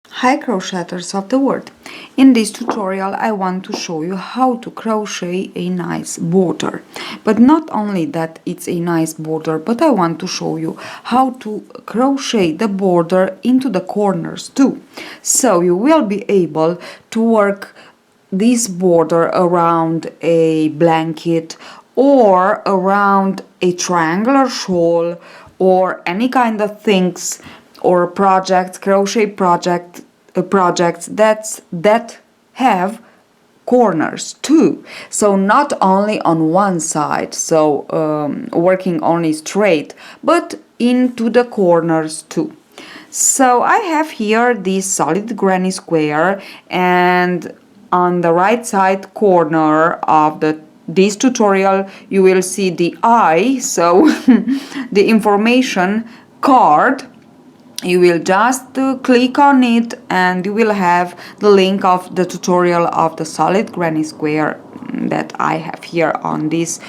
Hi crocheters of the world! In this tutorial I want to show you how to crochet a nice border. But not only that it's a nice border, but I want to show you how to crochet the border into the corners too. So you will be able to work this border around a blanket or around a triangular shawl or any kind of things or projects, crochet projects that have corners too. So not only on one side, so working only straight, but into the corners too. So I have here this solid granny square, and on the right side corner of this tutorial you will see the eye, so the information card. You will just click on it and you will have the link of the tutorial of the solid granny square that I have here on this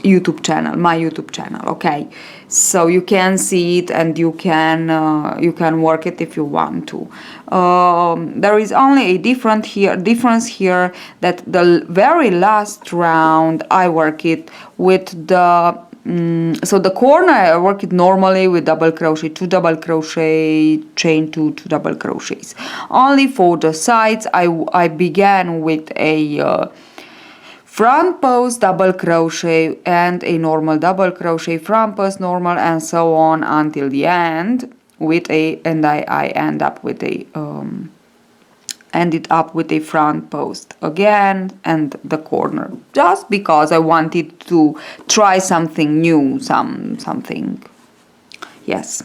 YouTube channel, my YouTube channel. Okay, so you can see it and you can work it if you want to. There is only a difference here that the very last round I work it with the so the corner I work it normally with double crochet, 2 double crochet, chain 2 double crochets. Only for the sides I began with a front post double crochet and a normal double crochet, front post normal, and so on until the end with and I ended up with a front post again and the corner, just because I wanted to try something new, something, yes.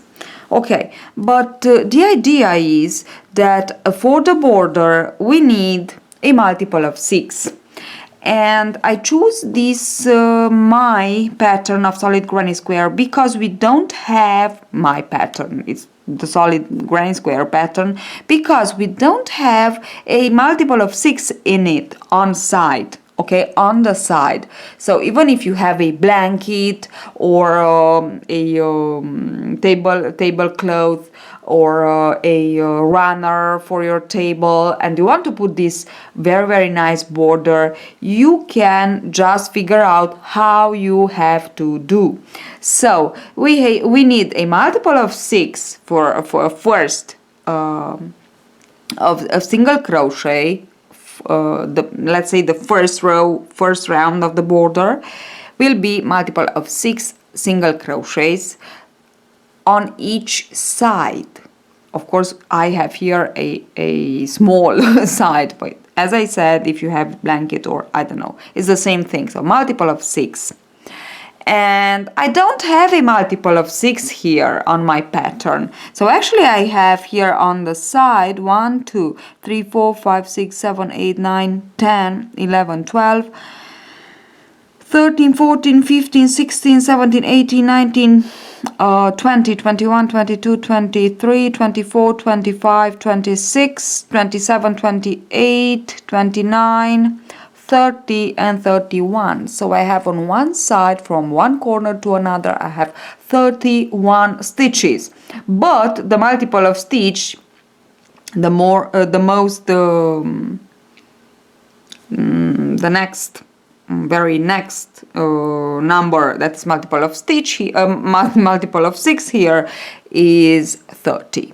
Okay, but the idea is that for the border we need a multiple of 6, and I choose this my pattern of solid granny square because we don't have my pattern. It's the solid granny square pattern because we don't have a multiple of 6 in it on side. Okay, on the side. So even if you have a blanket or a tablecloth or a runner for your table and you want to put this very nice border, you can just figure out how you have to do. So we need a multiple of 6 for a first of a single crochet. Let's say the first round of the border will be multiple of 6 single crochets on each side. Of course I have here a small side, but as I said, if you have blanket or I don't know, it's the same thing. So multiple of 6. And I don't have a multiple of 6 here on my pattern. So actually I have here on the side 1, 2, 3, 4, 5, 6, 7, 8, 9, 10, 11, 12, 13, 14, 15, 16, 17, 18, 19, 20, 21, 22, 23, 24, 25, 26, 27, 28, 29, 30 and 31. So I have on one side, from one corner to another, I have 31 stitches. But the multiple of stitch, the next very next number, that's multiple of stitch, multiple of 6 here is 30.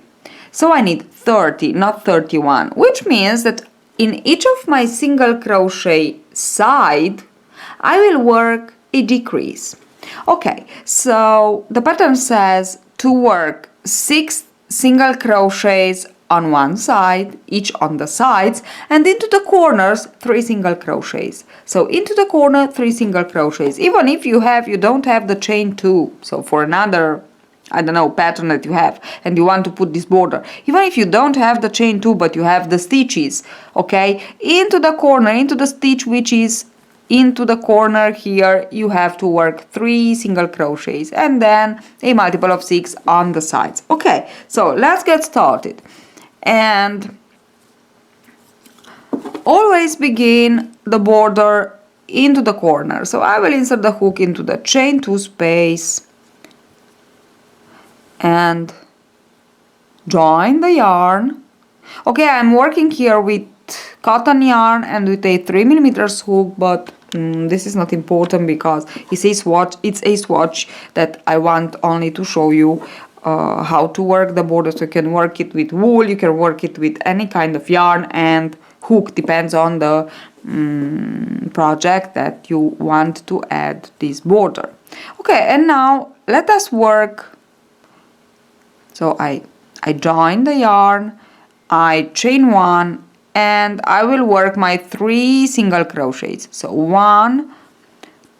So I need 30, not 31, which means that in each of my single crochet side I will work a decrease. Okay, so the pattern says to work 6 single crochets on one side, each on the sides, and into the corners 3 single crochets. So into the corner 3 single crochets. Even if you don't have the chain 2, so for another, I don't know, pattern that you have and you want to put this border, even if you don't have the chain 2 but you have the stitches, okay, into the corner, into the stitch which is into the corner here, you have to work 3 single crochets and then a multiple of 6 on the sides. Okay, so let's get started. And always begin the border into the corner. So I will insert the hook into the chain 2 space and join the yarn. Okay, I'm working here with cotton yarn and with a 3mm hook, but this is not important because it's a swatch that I want only to show you how to work the border. So you can work it with wool, you can work it with any kind of yarn, and hook depends on the project that you want to add this border. Okay, and now let us work. So I join the yarn, I chain 1, and I will work my 3 single crochets. So 1,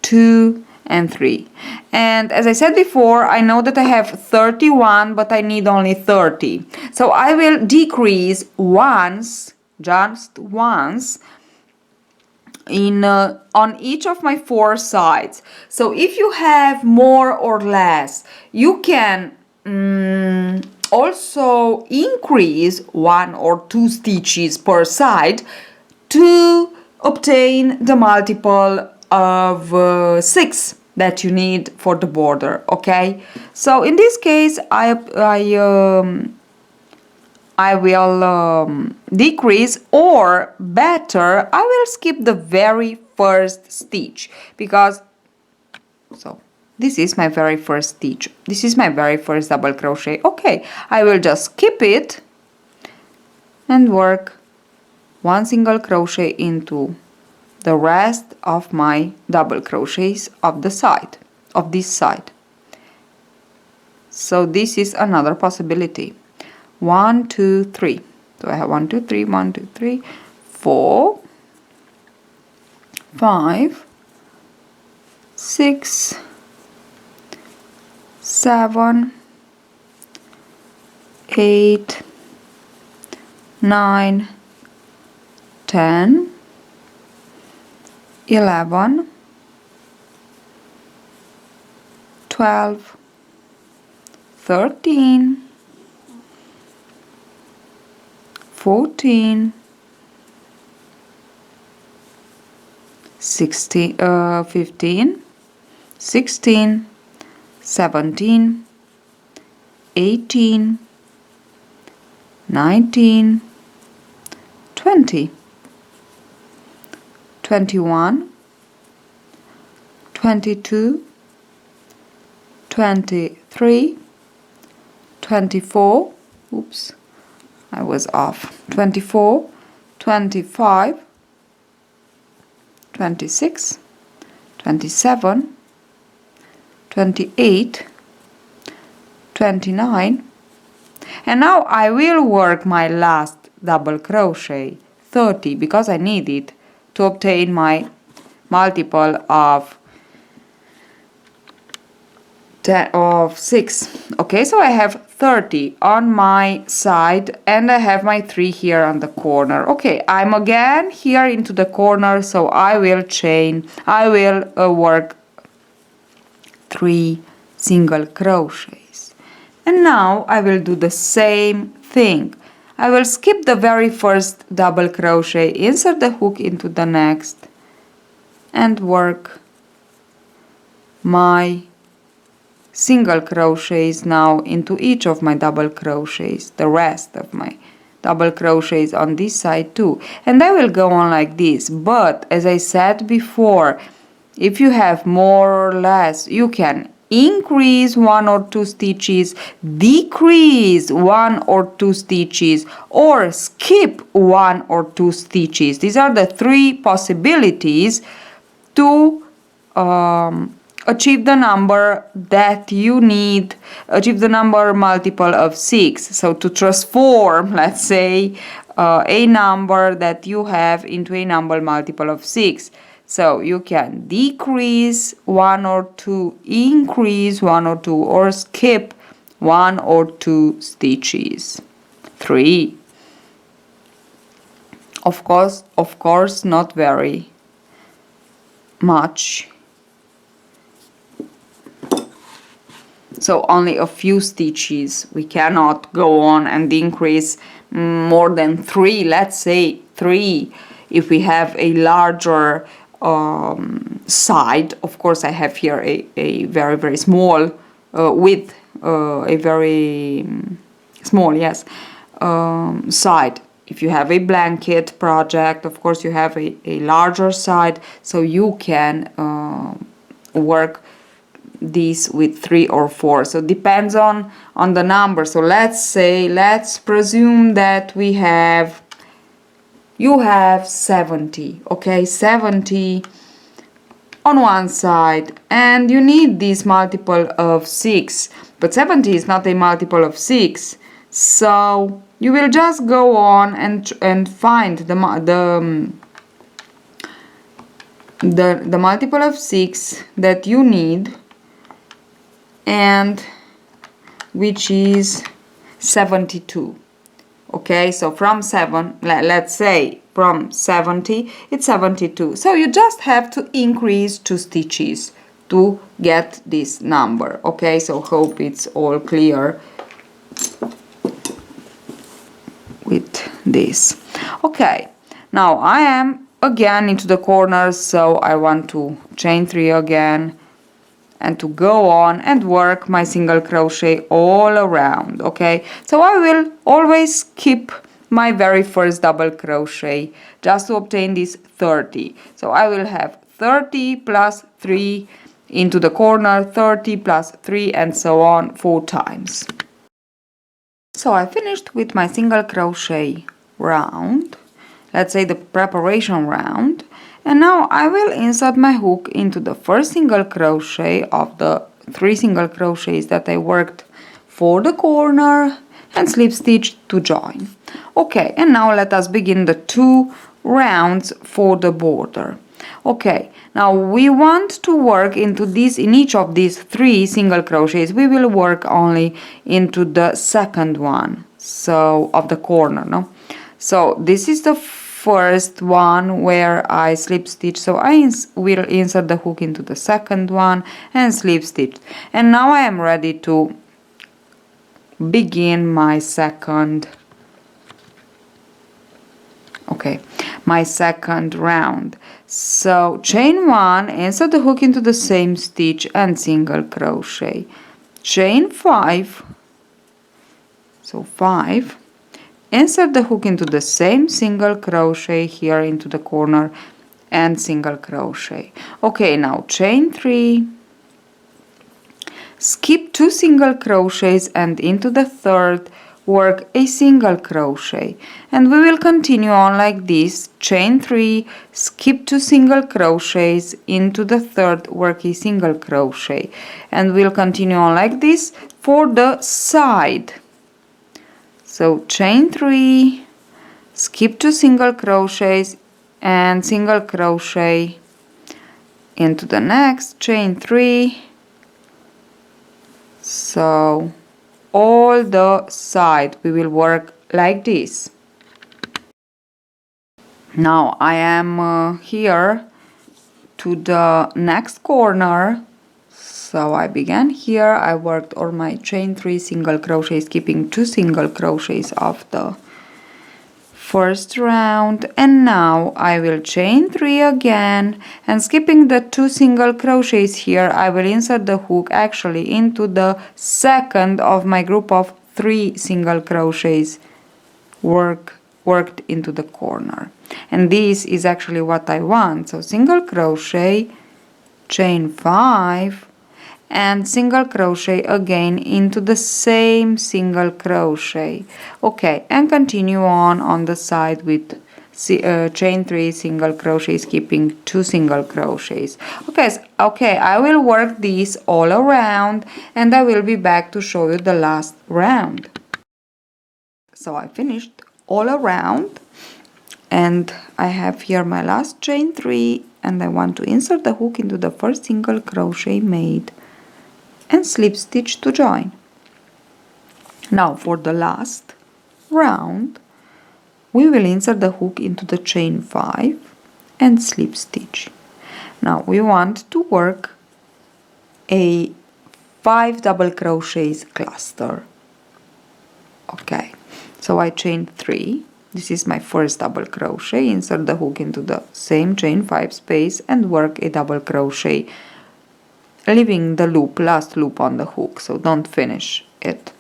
2 and 3. And as I said before, I know that I have 31, but I need only 30. So I will decrease once, just once, in on each of my 4 sides. So if you have more or less, you can also increase 1 or 2 stitches per side to obtain the multiple of 6 that you need for the border. Okay, so in this case I will decrease, or better, I will skip the very first stitch, because this is my very first stitch, this is my very first double crochet. Okay, I will just skip it and work 1 single crochet into the rest of my double crochets of this side. So this is another possibility. 1, 2, 3. So I have 1, 2, 3, 1, 2, 3, 4, 5, 6, 7, 8, 9, 10, 11, 12, 13, 14, 16, 15, 16, 17, 18, 19, 20, 21, 22, 23, 24, oops, I was off, 24, 25, 26, 27, 28, 29, and now I will work my last double crochet, 30, because I need it to obtain my multiple of 6. Okay, so I have 30 on my side and I have my 3 here on the corner. Okay, I'm again here into the corner, so I will work 3 single crochets. And now I will do the same thing. I will skip the very first double crochet, insert the hook into the next, and work my single crochets now into each of my double crochets, the rest of my double crochets on this side too. And I will go on like this, but as I said before, if you have more or less, you can increase 1 or 2 stitches, decrease 1 or 2 stitches, or skip 1 or 2 stitches. These are the 3 possibilities to achieve the number that you need, achieve the number multiple of 6. So to transform, let's say, a number that you have into a number multiple of 6. So you can decrease 1 or 2, increase 1 or 2, or skip 1 or 2 stitches. 3. Of course, not very much. So only a few stitches. We cannot go on and increase more than 3. Let's say 3 if we have a larger side. Of course, I have here a very small with a very small, yes, side. If you have a blanket project, of course you have a larger side, so you can work these with 3 or 4. So depends on the number. So let's presume that you have 70, okay, 70 on one side, and you need this multiple of 6, but 70 is not a multiple of 6, so you will just go on and find the multiple of 6 that you need, and which is 72. Okay, so from 7, let's say from 70, it's 72. So you just have to increase 2 stitches to get this number. Okay, so hope it's all clear with this. Okay, now I am again into the corners, so I want to chain 3 again and to go on and work my single crochet all around. Okay, so I will always skip my very first double crochet just to obtain this 30. So I will have 30 plus 3 into the corner, 30 plus 3, and so on 4 times. So I finished with my single crochet round, let's say the preparation round, and now I will insert my hook into the first single crochet of the 3 single crochets that I worked for the corner and slip stitch to join. Okay, and now let us begin the 2 rounds for the border. Okay, now we want to work into this, in each of these 3 single crochets we will work only into the second one, so of the corner, no? So this is the first one where I slip stitch, so I will insert the hook into the second one and slip stitch, and now I am ready to begin my second round. So chain 1, insert the hook into the same stitch and single crochet, chain 5, so 5, insert the hook into the same single crochet here into the corner and single crochet. Okay, now chain 3, skip 2 single crochets and into the third work a single crochet, and we will continue on like this. Chain 3, skip 2 single crochets, into the third work a single crochet, and we'll continue on like this for the side. So chain 3, skip 2 single crochets and single crochet into the next, chain 3, so all the side we will work like this. Now I am here to the next corner, so I began here, I worked all my chain 3 single crochets, skipping 2 single crochets of the first round, and now I will chain 3 again, and skipping the 2 single crochets here I will insert the hook actually into the second of my group of 3 single crochets worked into the corner, and this is actually what I want. So single crochet, chain 5, and single crochet again into the same single crochet. Okay, and continue on the side with chain 3 single crochet, skipping 2 single crochets. Okay, I will work these all around, and I will be back to show you the last round. So I finished all around, and I have here my last chain 3, and I want to insert the hook into the first single crochet made and slip stitch to join. Now for the last round we will insert the hook into the chain 5 and slip stitch. Now we want to work a 5 double crochets cluster. Okay, so I chain 3, this is my first double crochet, insert the hook into the same chain 5 space and work a double crochet, leaving the loop, last loop on the hook, so don't finish it.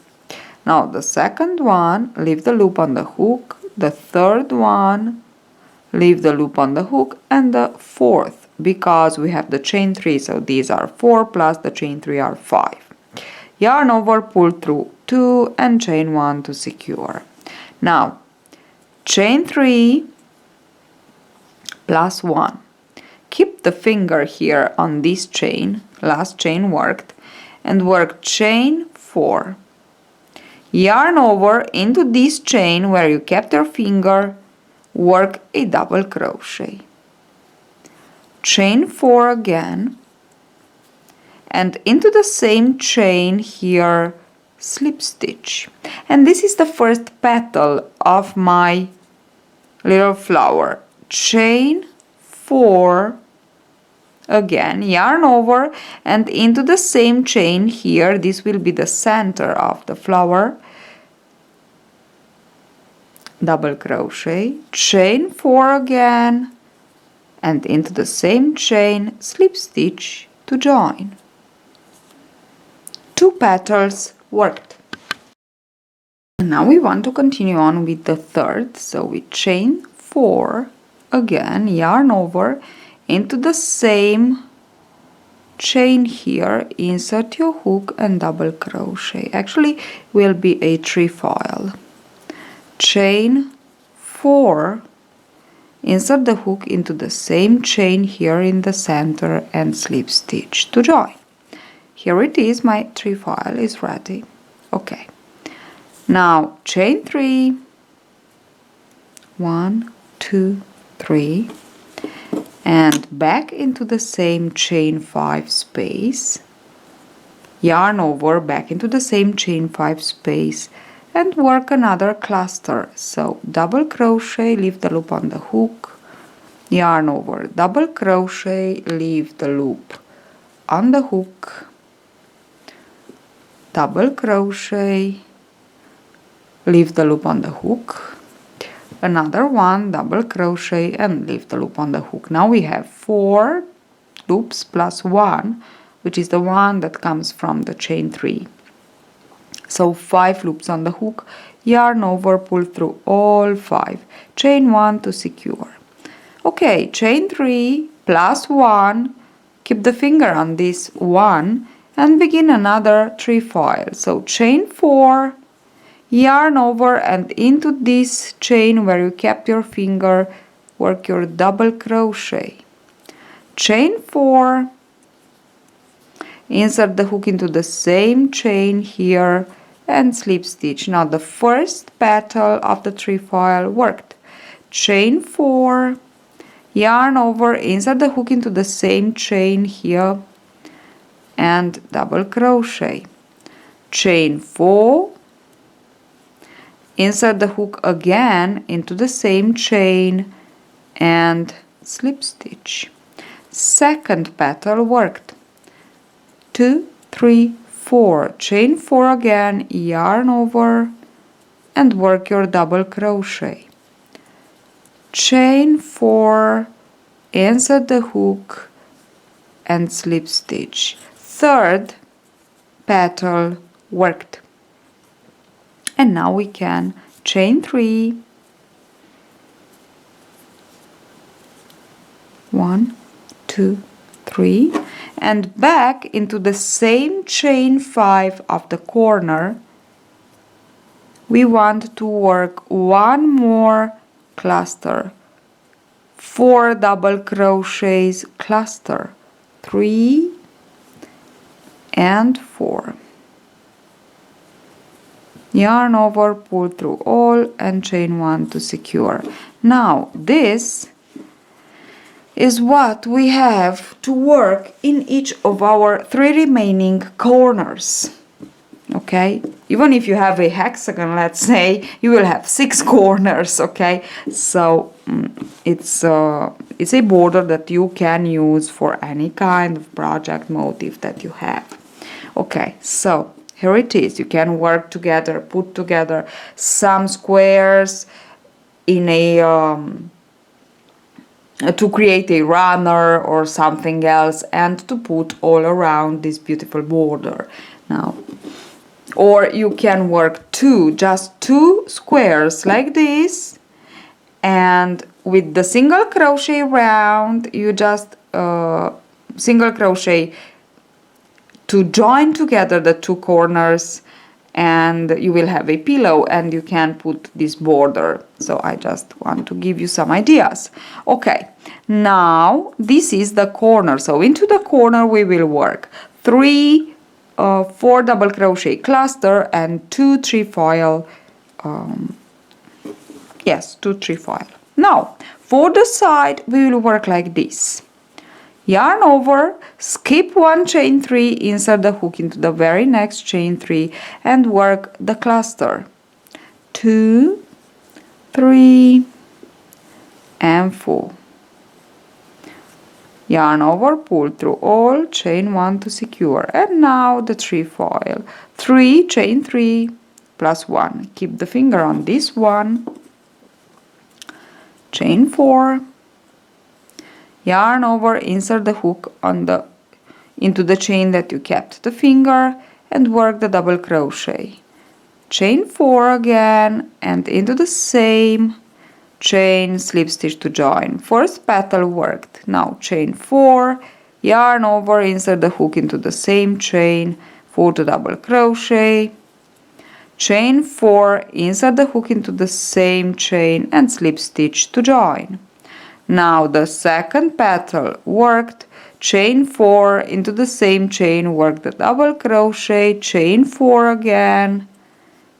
Now the second one, leave the loop on the hook, the third one, leave the loop on the hook, and the fourth, because we have the chain 3, so these are 4 plus the chain 3 are 5. Yarn over, pull through 2 and chain 1 to secure. Now chain 3 plus 1. Keep the finger here on this chain, last chain worked, and work chain 4. Yarn over into this chain where you kept your finger, work a double crochet. Chain 4 again, and into the same chain here, slip stitch. And this is the first petal of my little flower. Chain 4 again, yarn over and into the same chain here, this will be the center of the flower, double crochet, chain 4 again, and into the same chain, slip stitch to join. 2 petals worked. And now we want to continue on with the third, so we chain 4 again, yarn over into the same chain here, insert your hook and double crochet. Actually will be a trefoil. Chain 4, insert the hook into the same chain here in the center and slip stitch to join. Here it is, my trefoil is ready. Okay, now chain 3, 1, 2, 3, and back into the same chain 5 space, yarn over back into the same chain 5 space, and work another cluster. So double crochet, leave the loop on the hook, yarn over, double crochet, leave the loop on the hook, double crochet, leave the loop on the hook, another one, double crochet, and leave the loop on the hook. Now we have 4 loops plus 1, which is the one that comes from the chain 3. So 5 loops on the hook, yarn over, pull through all 5, chain 1 to secure. Okay, chain 3 plus 1, keep the finger on this 1 and begin another trefoil. So chain 4, yarn over and into this chain where you kept your finger, work your double crochet. Chain 4, insert the hook into the same chain here and slip stitch. Now the first petal of the trefoil worked. Chain 4, yarn over, insert the hook into the same chain here and double crochet. Chain 4, insert the hook again into the same chain and slip stitch. Second petal worked. 2, 3, 4, chain 4 again, yarn over and work your double crochet. Chain 4, insert the hook and slip stitch. Third petal worked. And now we can chain 3, 1, 2, 3, and back into the same chain 5 of the corner. We want to work one more cluster, 4 double crochets cluster, 3 and 4. Yarn over, pull through all and chain 1 to secure. Now this is what we have to work in each of our 3 remaining corners. Okay, even if you have a hexagon, let's say, you will have 6 corners. Okay, so it's a border that you can use for any kind of project motif that you have. Okay, so here it is. You can work together, put together some squares in a to create a runner or something else, and to put all around this beautiful border. Now or you can work just two squares like this, and with the single crochet round you just single crochet to join together the two corners, and you will have a pillow and you can put this border. So I just want to give you some ideas. Okay, now this is the corner. So into the corner we will work 4 double crochet cluster and 2 trefoil, 2 trefoil. Now for the side we will work like this. Yarn over, skip 1 chain 3, insert the hook into the very next chain 3 and work the cluster. 2, 3 and 4. Yarn over, pull through all, chain 1 to secure, and now the trefoil. 3 chain 3 plus 1. Keep the finger on this one. Chain 4. Yarn over, insert the hook into the chain that you kept the finger and work the double crochet. Chain 4 again and into the same chain, slip stitch to join. First petal worked. Now chain 4, yarn over, insert the hook into the same chain, 4 to double crochet. Chain 4, insert the hook into the same chain and slip stitch to join. Now the second petal worked, chain 4 into the same chain, work the double crochet, chain 4 again,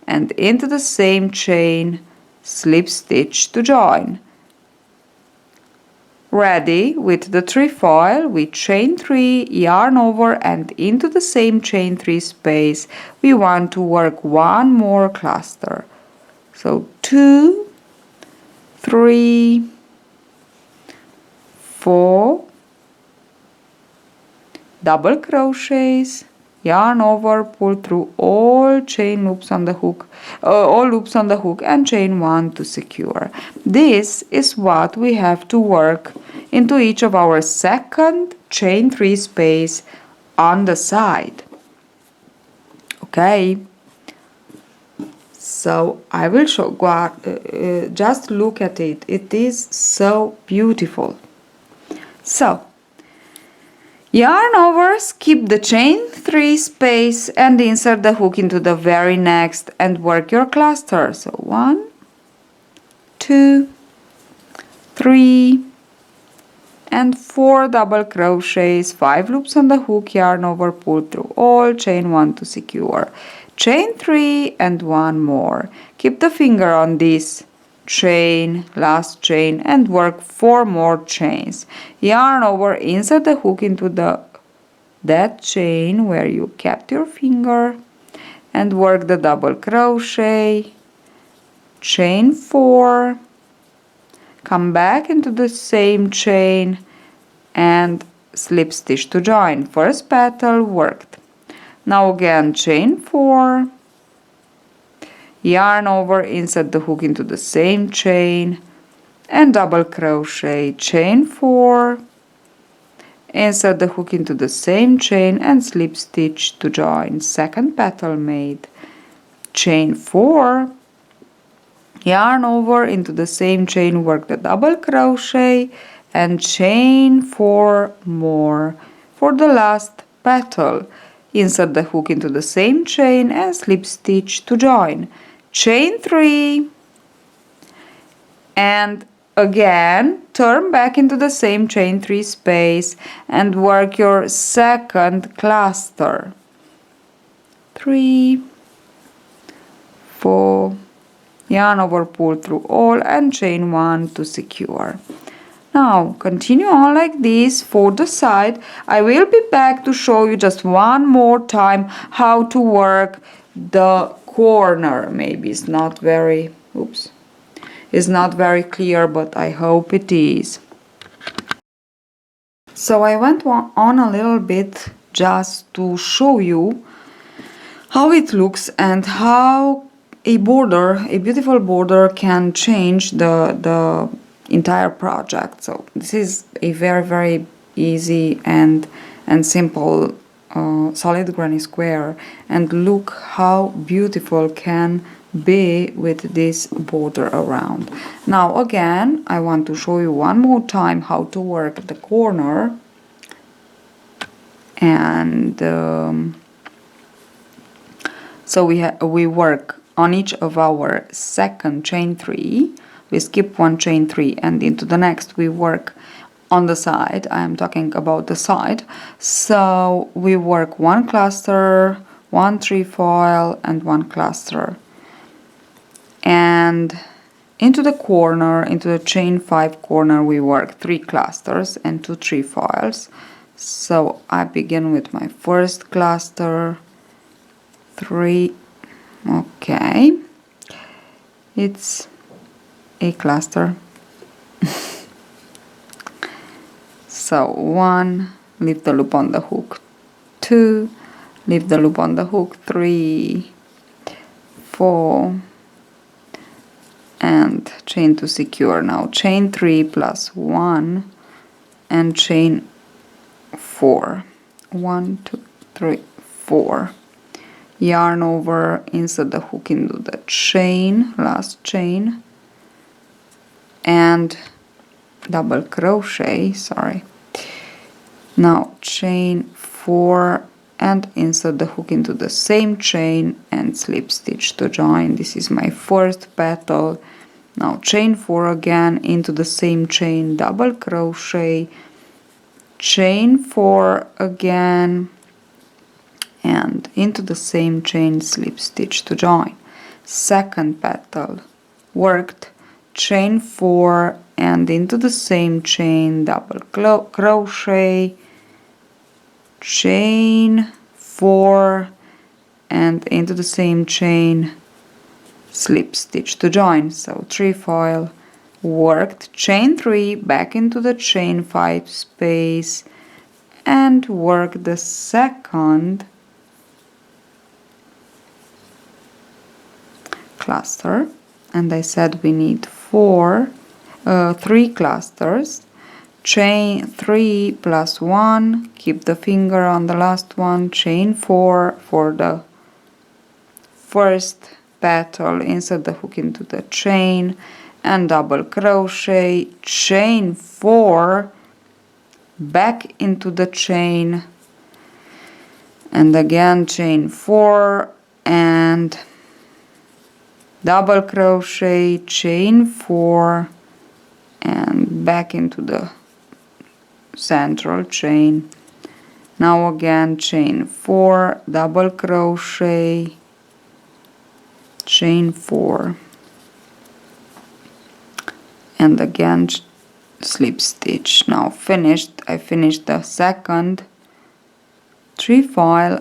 and into the same chain, slip stitch to join. Ready with the trefoil, with chain 3, yarn over, and into the same chain 3 space, we want to work one more cluster. So 2, 3, 4 double crochets, yarn over, pull through all chain loops on the hook, all loops on the hook, and chain 1 to secure. This is what we have to work into each of our second chain 3 space on the side. Okay, so I will show, just look at it, it is so beautiful. So yarn over, skip the chain 3 space and insert the hook into the very next and work your cluster. So 1, 2, 3 and 4 double crochets, 5 loops on the hook, yarn over, pull through all, chain 1 to secure, chain 3 and 1 more. Keep the finger on this chain, last chain, and work 4 more chains. Yarn over, insert the hook into that chain where you kept your finger and work the double crochet, chain 4, come back into the same chain and slip stitch to join. First petal worked. Now again chain 4, yarn over, insert the hook into the same chain and double crochet, chain 4, insert the hook into the same chain and slip stitch to join. Second petal made, chain 4, yarn over, into the same chain, work the double crochet and chain 4 more. For the last petal, insert the hook into the same chain and slip stitch to join. Chain 3 and again turn back into the same chain 3 space and work your second cluster. 3, 4, yarn over, pull through all and chain 1 to secure. Now continue on like this for the side. I will be back to show you just one more time how to work the corner. Maybe it's not very it's not very clear, but I hope it is. So I went on a little bit just to show you how it looks and how a border, a beautiful border, can change the entire project. So this is a very easy and simple solid granny square, and look how beautiful can be with this border around. Now again, I want to show you one more time how to work the corner, and so we work on each of our second chain 3, we skip one chain 3, and into the next we work on the side. I am talking about the side. So we work one cluster, one trefoil, and one cluster, and into the corner, into the chain 5 corner, we work 3 clusters and 2 trefoils. So I begin with my first cluster, 3, okay, it's a cluster. So 1, leave the loop on the hook, 2, leave the loop on the hook, 3, 4, and chain to secure. Now chain 3 plus 1 and chain 4, 1, 2, 3, 4, yarn over, insert the hook into the chain, last chain, and double crochet, sorry. Now chain 4 and insert the hook into the same chain and slip stitch to join. This is my first petal. Now chain 4 again into the same chain, double crochet, chain 4 again, and into the same chain, slip stitch to join. Second petal worked, chain 4 and into the same chain, double crochet, chain 4 and into the same chain, slip stitch to join. So trefoil worked, chain 3 back into the chain 5 space and work the second cluster, and I said we need 3 clusters. Chain 3 plus 1, keep the finger on the last one, chain 4 for the first petal, insert the hook into the chain and double crochet, chain 4 back into the chain, and again chain 4 and double crochet, chain 4 and back into the central chain. Now again chain 4, double crochet, chain 4 and again slip stitch. Now I finished the second trefoil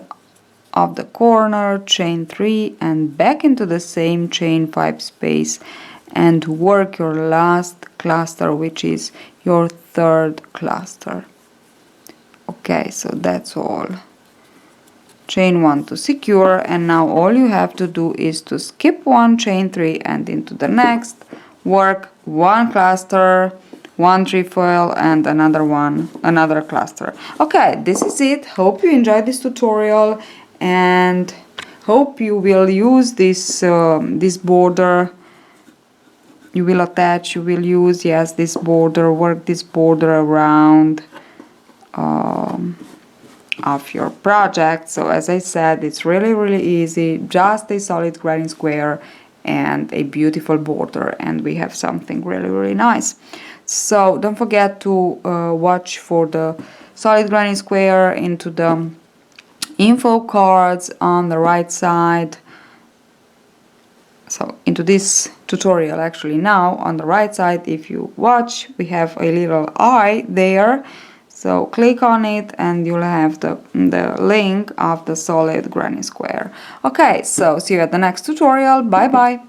of the corner, chain 3 and back into the same chain 5 space and work your last cluster, which is your third cluster. Okay, so that's all. Chain 1 to secure, and now all you have to do is to skip one chain 3 and into the next work one cluster, one trefoil and another cluster. Okay, this is it. Hope you enjoyed this tutorial and hope you will use this this border. You will attach, you will use, yes, this border, work this border around of your project. So as I said, it's really easy, just a solid granny square and a beautiful border, and we have something really nice. So don't forget to watch for the solid granny square into the info cards on the right side. So into this tutorial, actually now on the right side, if you watch, we have a little eye there. So click on it and you'll have the link of the solid granny square. Okay, so see you at the next tutorial. Bye bye.